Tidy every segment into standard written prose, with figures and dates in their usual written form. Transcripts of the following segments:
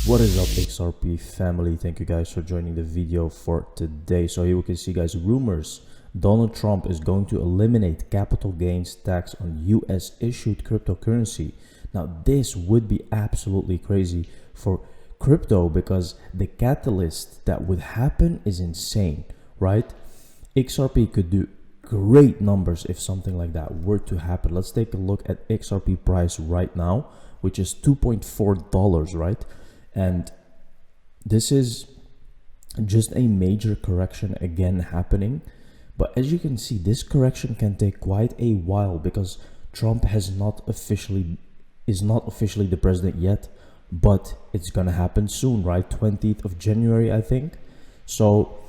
What is up, XRP family? Thank you guys for joining the video for today. So here we can see, guys, rumors Donald Trump is going to eliminate capital gains tax on US issued cryptocurrency. Now this would be absolutely crazy for crypto because the catalyst that would happen is insane, right? XRP could do great numbers if something like that were to happen. Let's take a look at XRP price right now, which is $2.4, right? And this is just a major correction again happening. But as you can see, this correction can take quite a while because Trump is not officially the president yet, but it's gonna happen soon, right? 20th of January, I think. So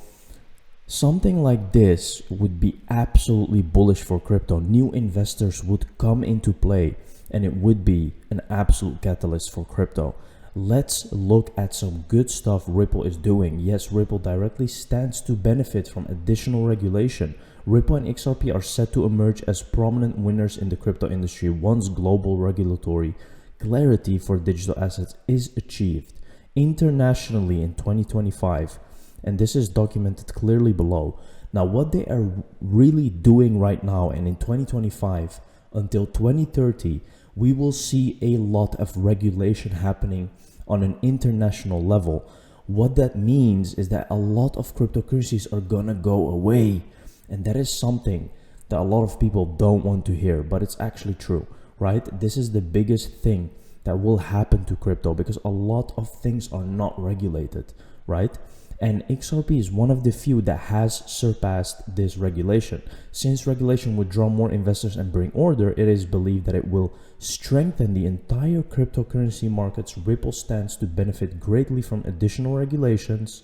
something like this would be absolutely bullish for crypto. New investors would come into play and it would be an absolute catalyst for crypto. Let's look at some good stuff Ripple is doing. Yes, Ripple directly stands to benefit from additional regulation. Ripple and XRP are set to emerge as prominent winners in the crypto industry once global regulatory clarity for digital assets is achieved internationally in 2025. And this is documented clearly below. Now, what they are really doing right now and in 2025 until 2030, we will see a lot of regulation happening on an international level. What that means is that a lot of cryptocurrencies are gonna go away. And that is something that a lot of people don't want to hear, but it's actually true, right? This is the biggest thing that will happen to crypto because a lot of things are not regulated, right? And XRP is one of the few that has surpassed this regulation. Since regulation would draw more investors and bring order, it is believed that it will strengthen the entire cryptocurrency markets. Ripple stands to benefit greatly from additional regulations.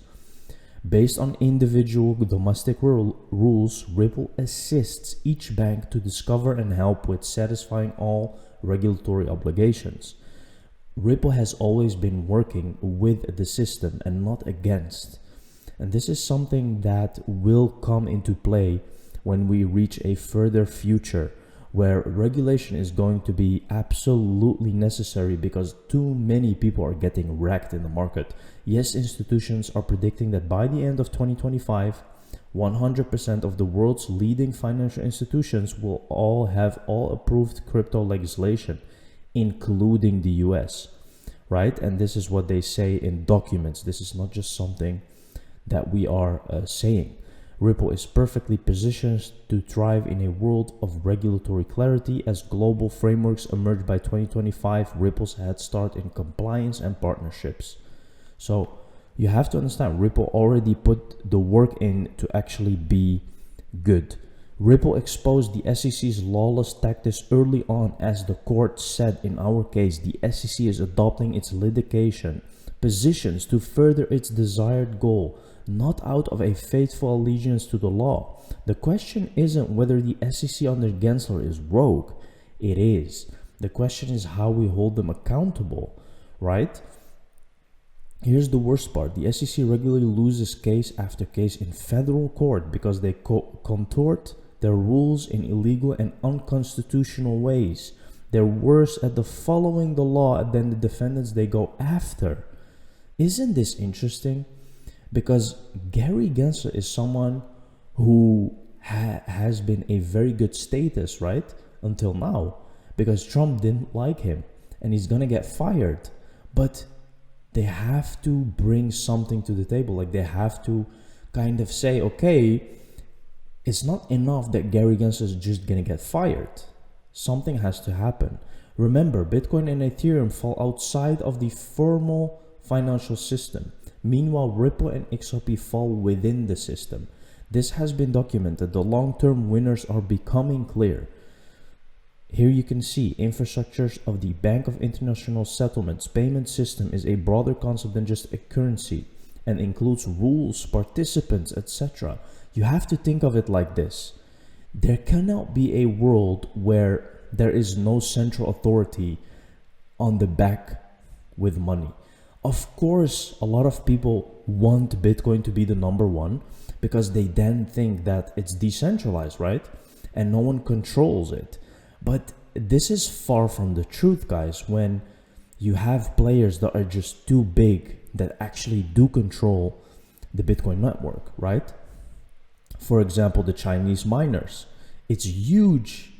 Based on individual domestic rules, Ripple assists each bank to discover and help with satisfying all regulatory obligations. Ripple has always been working with the system and not against. And this is something that will come into play when we reach a further future where regulation is going to be absolutely necessary because too many people are getting wrecked in the market. Yes, institutions are predicting that by the end of 2025, 100% of the world's leading financial institutions will all have approved crypto legislation, including the US, right? And this is what they say in documents. This is not just something that we are saying. Ripple is perfectly positioned to thrive in a world of regulatory clarity. As global frameworks emerge by 2025, Ripple's head start in compliance and partnerships. So you have to understand, Ripple already put the work in to actually be good. Ripple exposed the SEC's lawless tactics early on. As the court said in our case, the SEC is adopting its litigation positions to further its desired goal, not out of a faithful allegiance to the law. The question isn't whether the SEC under Gensler is rogue. It is. The question is how we hold them accountable, right? Here's the worst part. The SEC regularly loses case after case in federal court because they contort their rules in illegal and unconstitutional ways. They're worse at following the law than the defendants they go after. Isn't this interesting? Because Gary Gensler is someone who has been a very good status, right? Until now. Because Trump didn't like him and he's gonna get fired. But they have to bring something to the table. Like they have to kind of say, okay, it's not enough that Gary Gensler is just gonna get fired. Something has to happen. Remember, Bitcoin and Ethereum fall outside of the formal financial system. Meanwhile, Ripple and XRP fall within the system. This has been documented. The long-term winners are becoming clear. Here you can see infrastructures of the Bank of International Settlements payment system is a broader concept than just a currency and includes rules, participants, etc. You have to think of it like this. There cannot be a world where there is no central authority on the back with money. Of course, a lot of people want Bitcoin to be the number one because they then think that it's decentralized, right? And no one controls it. But this is far from the truth, guys. When You have players that are just too big that actually do control the Bitcoin network, right? For example, the Chinese miners. It's huge,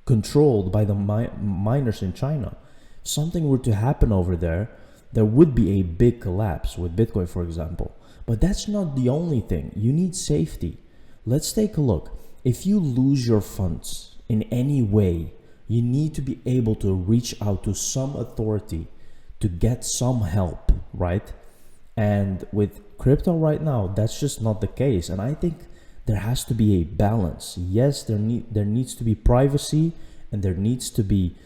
controlled by the miners in China. If something were to happen over there, there would be a big collapse with Bitcoin, for example. But that's not the only thing. You need safety. Let's take a look. If you lose your funds in any way, you need to be able to reach out to some authority to get some help, right? And with crypto right now, that's just not the case. And I think there has to be a balance. Yes, there needs to be privacy, and there needs to be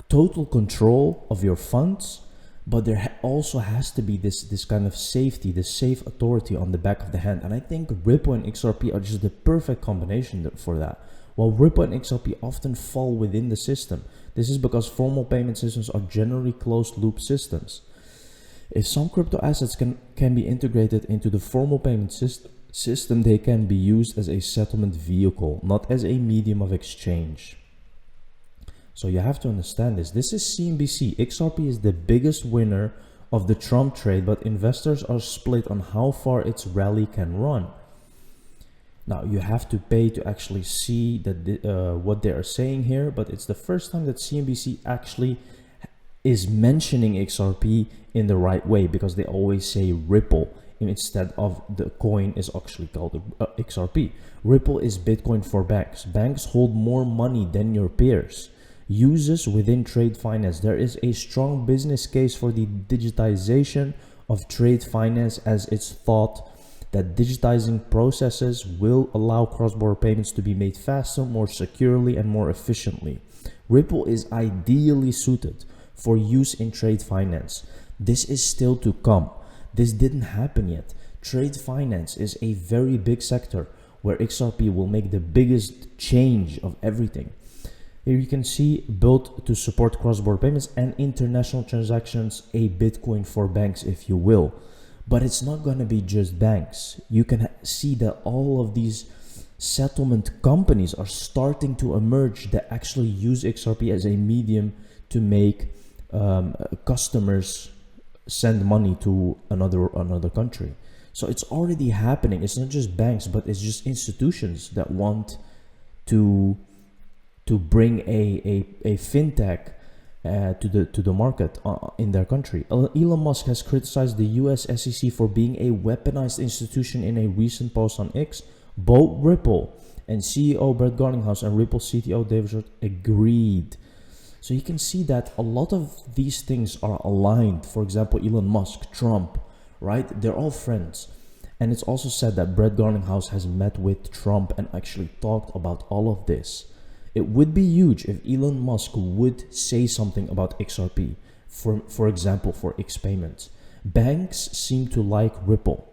total control of your funds, but there also has to be this kind of safety, this safe authority on the back of the hand. And I think Ripple and XRP are just the perfect combination for that. While Ripple and XRP often fall within the system, this is because formal payment systems are generally closed loop systems. If some crypto assets can be integrated into the formal payment system, they can be used as a settlement vehicle, not as a medium of exchange. So you have to understand this. This is CNBC. XRP is the biggest winner of the Trump trade, but investors are split on how far its rally can run. Now, you have to pay to actually see that what they are saying here, but it's the first time that CNBC actually is mentioning XRP in the right way, because they always say Ripple instead of the coin is actually called XRP. Ripple is Bitcoin for banks. Banks hold more money than your peers. Uses within trade finance. There is a strong business case for the digitization of trade finance, as it's thought that digitizing processes will allow cross-border payments to be made faster, more securely, and more efficiently. Ripple is ideally suited for use in trade finance. This is still to come. This didn't happen yet. Trade finance is a very big sector where XRP will make the biggest change of everything. Here you can see, built to support cross-border payments and international transactions, a Bitcoin for banks, if you will. But it's not going to be just banks. You can see that all of these settlement companies are starting to emerge that actually use XRP as a medium to make customers send money to another country. So it's already happening. It's not just banks, but it's just institutions that want to bring a fintech to the market in their country. Elon Musk has criticized the US SEC for being a weaponized institution in a recent post on X. Both Ripple and CEO Brett Garlinghouse and Ripple CTO David Schwartz agreed. So you can see that a lot of these things are aligned. For example, Elon Musk, Trump, right? They're all friends. And it's also said that Brett Garlinghouse has met with Trump and actually talked about all of this. It would be huge if Elon Musk would say something about XRP, for example, for X payments. Banks seem to like Ripple.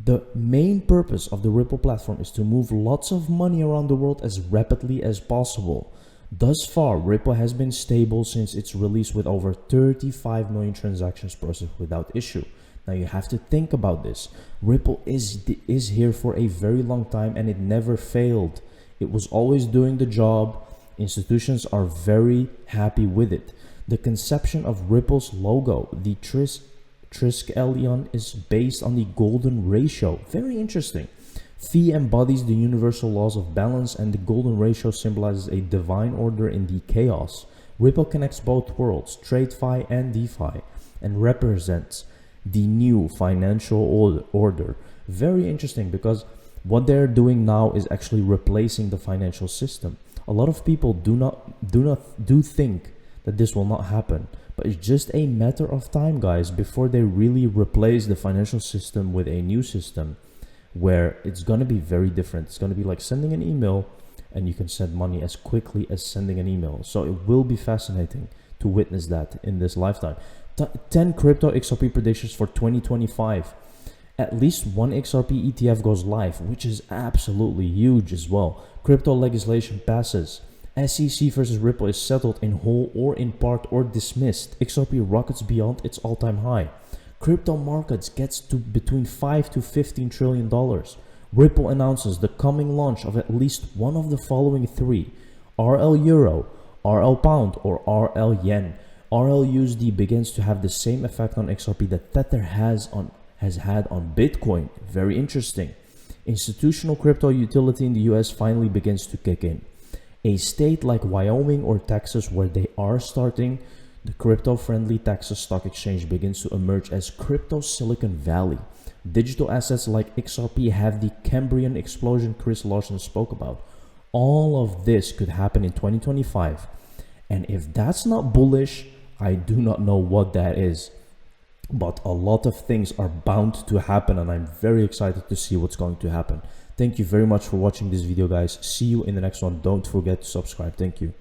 The main purpose of the Ripple platform is to move lots of money around the world as rapidly as possible. Thus far, Ripple has been stable since its release, with over 35 million transactions processed without issue. Now you have to think about this. Ripple is here for a very long time and it never failed. It was always doing the job. Institutions are very happy with it. The conception of Ripple's logo, the triskelion, is based on the golden ratio. Very interesting. Phi embodies the universal laws of balance, and the golden ratio symbolizes a divine order in the chaos. Ripple connects both worlds, TradeFi and DeFi, and represents the new financial order. Very interesting, because what they're doing now is actually replacing the financial system. A lot of people do think that this will not happen, but it's just a matter of time, guys, before they really replace the financial system with a new system where it's going to be very different. It's going to be like sending an email, and you can send money as quickly as sending an email. So it will be fascinating to witness that in this lifetime. 10 crypto XRP predictions for 2025. At least one XRP ETF goes live, which is absolutely huge as well. Crypto legislation passes. SEC versus Ripple is settled in whole or in part or dismissed. XRP rockets beyond its all-time high. Crypto markets gets to between $5 to $15 trillion. Ripple announces the coming launch of at least one of the following three: RL Euro, RL Pound, or RL Yen. RLUSD begins to have the same effect on XRP that Tether has had on Bitcoin. Very interesting. Institutional crypto utility in the US finally begins to kick in. A state like Wyoming or Texas, where they are starting the crypto-friendly Texas Stock Exchange, begins to emerge as crypto Silicon Valley. Digital assets like XRP have the Cambrian explosion Chris Larsen spoke about. All of this could happen in 2025. And if that's not bullish, I do not know what that is. But a lot of things are bound to happen, and I'm very excited to see what's going to happen. Thank you very much for watching this video, guys. See you in the next one. Don't forget to subscribe. Thank you.